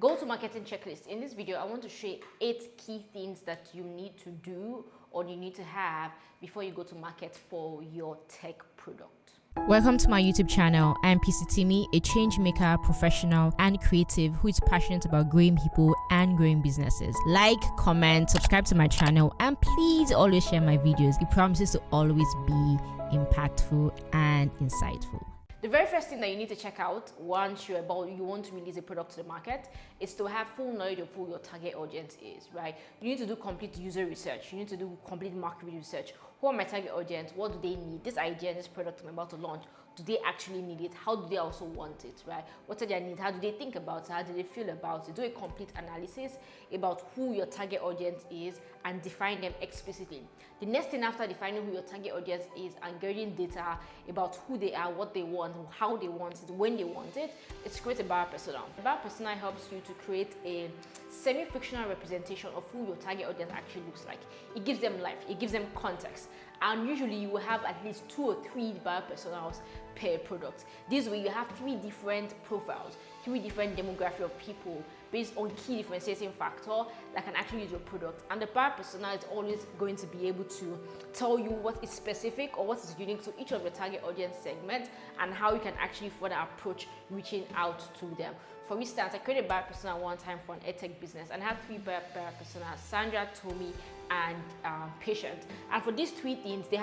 Go-to marketing checklist. In this video, I want to show you 8 key things that you need to do or you need to have before you go to market for your tech product. Welcome to my YouTube channel. I'm PC Timmy, a change maker, professional, and creative who is passionate about growing people and growing businesses. Like, comment, subscribe to my channel, and please always share my videos. It promises to always be impactful and insightful. The very first thing that you need to check out once you want to release a product to the market is to have full knowledge of who your target audience is, right? You need to do complete user research. You need to do complete market research. Who are my target audience? What do they need? This idea, this product I'm about to launch, do they actually need it? How do they also want it, right? What are their needs? How do they think about it? How do they feel about it? Do a complete analysis about who your target audience is and define them explicitly. The next thing after defining who your target audience is and getting data about who they are, what they want, how they want it, when they want it, is create a buyer persona. A buyer persona helps you to create a semi-fictional representation of who your target audience actually looks like. It gives them life, it gives them context. And usually you will have at least 2 or 3 buyer personas per product. This way you have 3 different profiles, 3 different demographics of people based on key differentiating factor that can actually use your product. And the buyer persona is always going to be able to tell you what is specific or what is unique to each of your target audience segment and how you can actually further approach reaching out to them. For instance, I created a buyer persona one time for an edtech business and I had 3 buyer personas: Sandra, Tommy, and Patient. And for these 3 things, they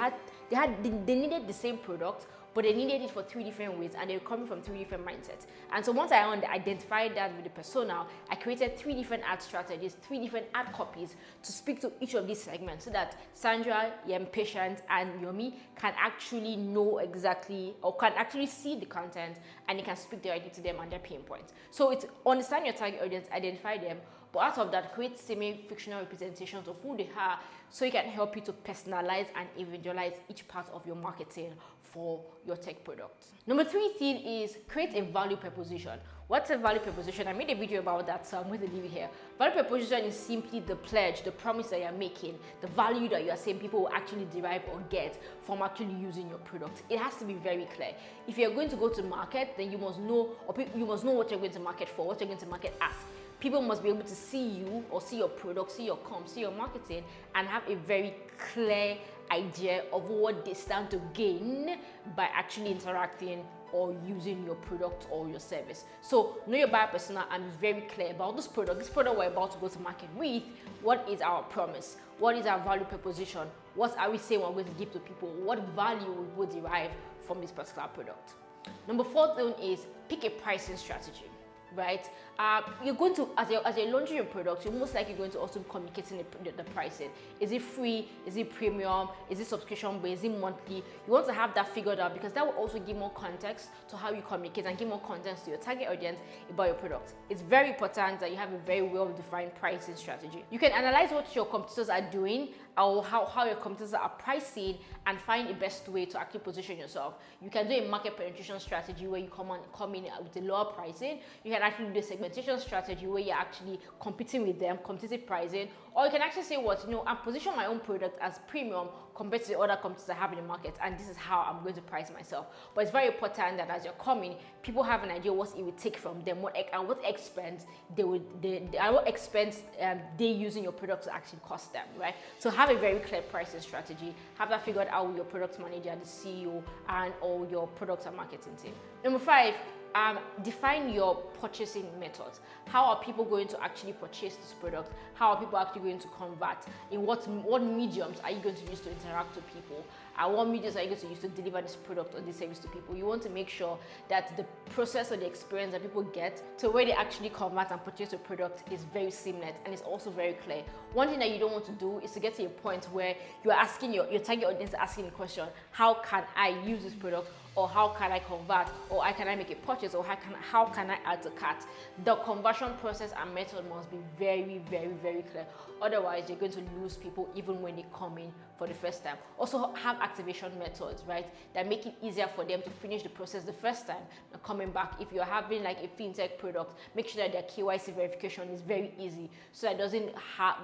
needed the same product, but they needed it for 3 different ways and they were coming from 3 different mindsets. And so once I identified that with the persona, I created 3 different ad strategies, 3 different ad copies to speak to each of these segments so that Sandra, Patient, and Yomi can actually know exactly or can actually see the content and you can speak directly to them and their pain points. So it's understand your target audience, identify them, but out of that, create semi-fictional representations of who they are so it can help you to personalize and individualize each part of your marketing for your tech product. Number 3 thing is create a value proposition. What's a value proposition? I made a video about that, so I'm going to leave it here. Value proposition is simply the pledge, the promise that you're making, the value that you are saying people will actually derive or get from actually using your product. It has to be very clear. If you're going to go to market, then you must know what you're going to market for, what you're going to market as. People must be able to see you or see your product, see your comms, see your marketing, and have a very clear idea of what they stand to gain by actually interacting or using your product or your service. So know your buyer persona and be very clear about this product. This product we're about to go to market with, what is our promise? What is our value proposition? What are we saying we're going to give to people? What value will we derive from this particular product? Number 4 thing is pick a pricing strategy. Right? You're going to, as you're launching your product, you're most likely going to also be communicating the pricing. Is it free? Is it premium? Is it subscription based? Is it monthly? You want to have that figured out because that will also give more context to how you communicate and give more context to your target audience about your product. It's very important that you have a very well-defined pricing strategy. You can analyze what your competitors are doing or how your competitors are pricing and find the best way to actually position yourself. You can do a market penetration strategy where you come in with a lower pricing. You can actually do a segmentation strategy where you're actually competing with them, competitive pricing, or you can actually say I position my own product as premium compared to the other competitors I have in the market, and this is how I'm going to price myself. But it's very important that as you're coming, people have an idea what it would take from them, what expense they using your product to actually cost them, right? So have a very clear pricing strategy. Have that figured out with your product manager, the CEO, and all your product and marketing team. Number 5. Define your purchasing methods. How are people going to actually purchase this product? How are people actually going to convert? In what mediums are you going to use to interact with people? And what mediums are you going to use to deliver this product or this service to people? You want to make sure that the process or the experience that people get to where they actually convert and purchase the product is very seamless and it's also very clear. One thing that you don't want to do is to get to a point where you're asking your target audience asking the question, how can I use this product? Or how can I convert, or how can I make a purchase, or how can I add to cart? The conversion process and method must be very, very, very clear. Otherwise, you're going to lose people even when they come in for the first time. Also have activation methods, right, that make it easier for them to finish the process the first time and coming back. If you're having like a fintech product, make sure that their KYC verification is very easy so that it doesn't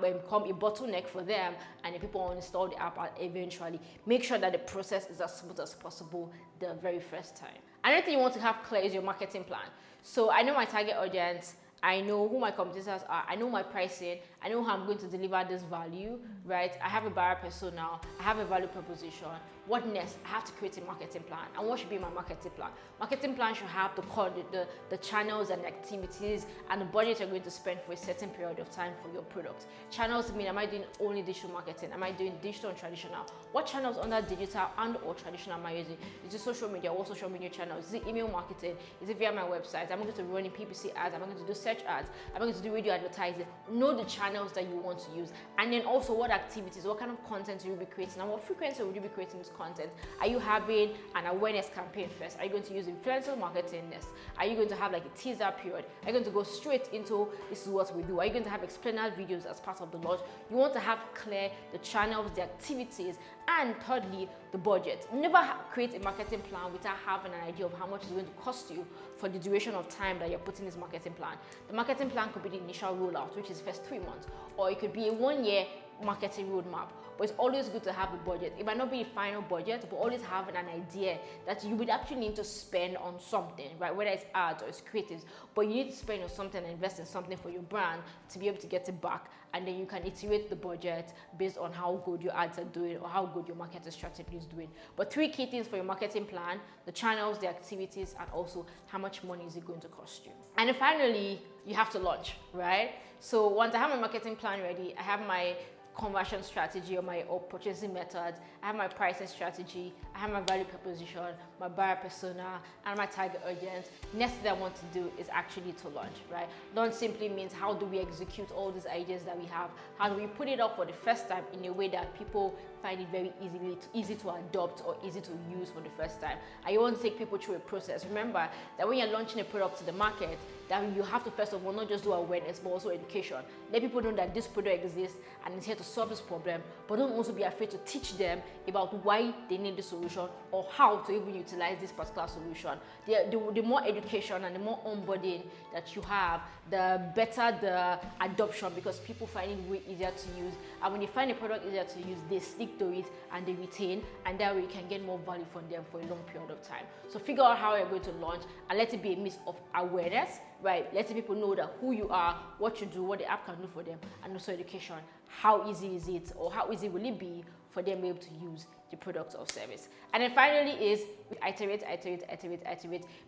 become a bottleneck for them and the people uninstall the app eventually. Make sure that the process is as smooth as possible the very first time. Another thing you want to have clear is your marketing plan. So I know my target audience, I know who my competitors are, I know my pricing, I know how I'm going to deliver this value, right? I have a buyer persona, I have a value proposition. What next? I have to create a marketing plan. And what should be my marketing plan? Marketing plan should have the channels and activities and the budget you're going to spend for a certain period of time for your product. Channels mean, am I doing only digital marketing? Am I doing digital and traditional? What channels under digital and or traditional am I using? Is it social media? What social media channels? Is it email marketing? Is it via my website? Am I going to run in PPC ads? Am I going to do search ads? Am I going to do radio advertising? Know the channels that you want to use. And then also what activities, what kind of content will you be creating, and what frequency will you be creating this content? Are you having an awareness campaign first? Are you going to use influencer marketing next? Are you going to have like a teaser period? Are you going to go straight into this is what we do? Are you going to have explainer videos as part of the launch? You want to have clear the channels, the activities, and thirdly, the budget. Never create a marketing plan without having an idea of how much it's going to cost you for the duration of time that you're putting this marketing plan. The marketing plan could be the initial rollout, which is first 3 months, or it could be a 1-year marketing roadmap. But it's always good to have a budget. It might not be a final budget, but always having an idea that you would actually need to spend on something, right? Whether it's ads or it's creatives, but you need to spend on something and invest in something for your brand to be able to get it back, and then you can iterate the budget based on how good your ads are doing or how good your marketing strategy is doing. But 3 key things for your marketing plan: the channels, the activities, and also how much money is it going to cost you. And then finally, you have to launch, right? So once I have my marketing plan ready, I have my conversion strategy or purchasing methods, I have my pricing strategy, I have my value proposition, my buyer persona, and my target audience. Next thing I want to do is actually to launch, right? Launch simply means how do we execute all these ideas that we have? How do we put it up for the first time in a way that people find it very easy to adopt or easy to use for the first time? And you want to take people through a process. Remember that when you're launching a product to the market, that you have to first of all not just do awareness but also education. Let people know that this product exists and it's here to solve this problem, but don't also be afraid to teach them about why they need the solution or how to even utilize this particular solution. The more education and the more onboarding that you have, the better the adoption, because people find it way easier to use. And when they find a product easier to use, they stick to it and they retain, and that way you can get more value from them for a long period of time. So figure out how you're going to launch and let it be a mix of awareness, right? Letting people know that who you are, what you do, what the app can do for them, and also education. How easy is it, or how easy will it be for them to be able to use the product or service? And then finally is iterate.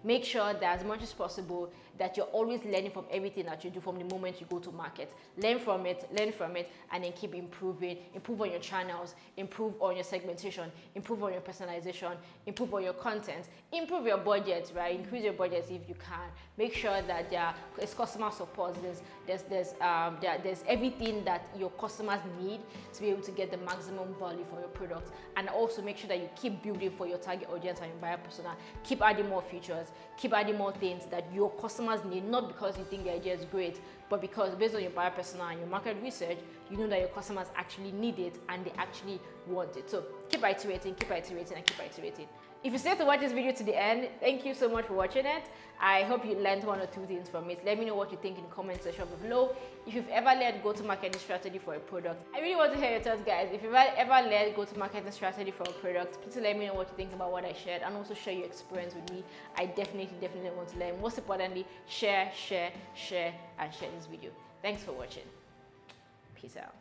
Make sure that as much as possible that you're always learning from everything that you do from the moment you go to market. Learn from it, and then keep improving. Improve on your channels, improve on your segmentation, improve on your personalization, improve on your content, improve your budget, right? Increase your budget if you can. Make sure that there is customer support. There's everything that your customers need to be able to get the maximum value for your product. And also make sure that you keep building for your target audience and your buyer persona. Keep adding more features, keep adding more things that your customers need, not because you think the idea is great, but because based on your buyer persona and your market research, you know that your customers actually need it and they actually want it. So keep iterating, and keep iterating. If you stayed to watch this video to the end, thank you so much for watching it. I hope you learned 1 or 2 things from it. Let me know what you think in the comment section below. If you've ever learned go-to-market strategy for a product, I really want to hear your thoughts, guys. If you've ever learned go-to-market strategy for a product, please let me know what you think about what I shared, and also share your experience with me. I definitely want to learn. Most importantly, share, and share this video. Thanks for watching. Peace out.